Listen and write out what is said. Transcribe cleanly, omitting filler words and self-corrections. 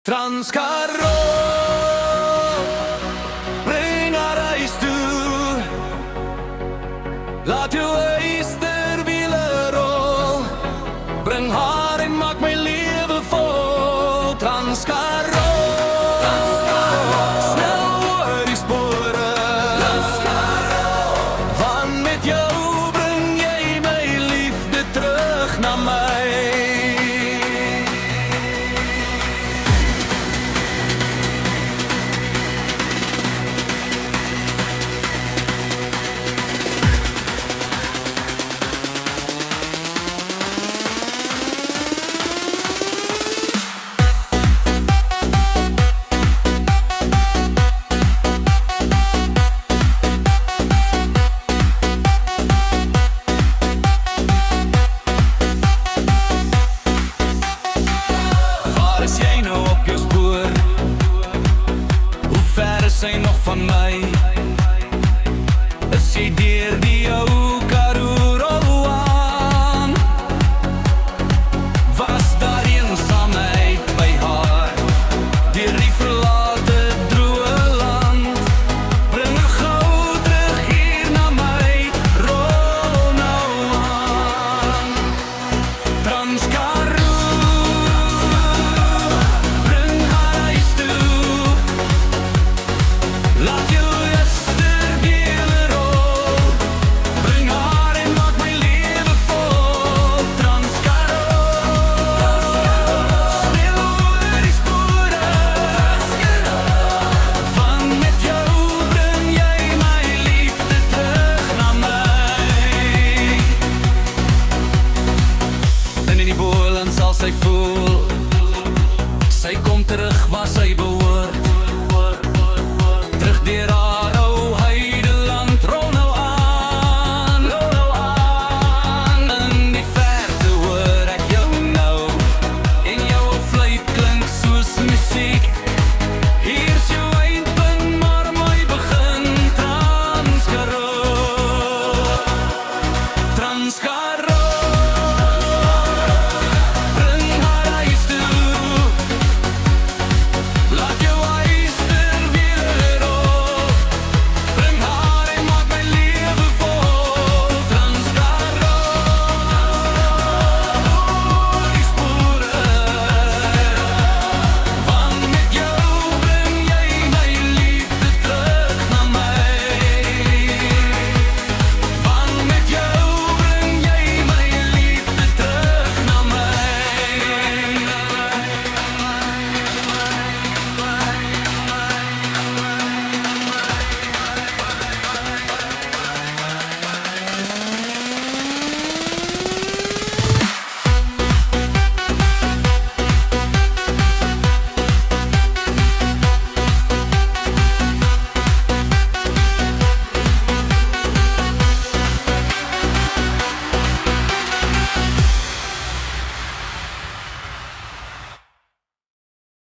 Transkaroo, bring haar huis toe. Laat jou eysterwiele rol. Bring haar en maak my lewe vol. Transkaroo, snel oor die spore. Want met jou bring jy my liefde terug na my. Sy nog van my, is jy deur die ou Karoo aan? Was daar eensaamheid by haar, deur die verlate droë land? Bring my gou terug hier na my, rol nou aan. Transkaroo, bring haar huis toe. Laat jou eysterwiele rol. Bring haar en maak my lewe vol. Transkaroo, snel oor die spore. Van met jou bring jy my liefde terug na my. En in die boland sal sy voel, sy kom terug waar sy behoort.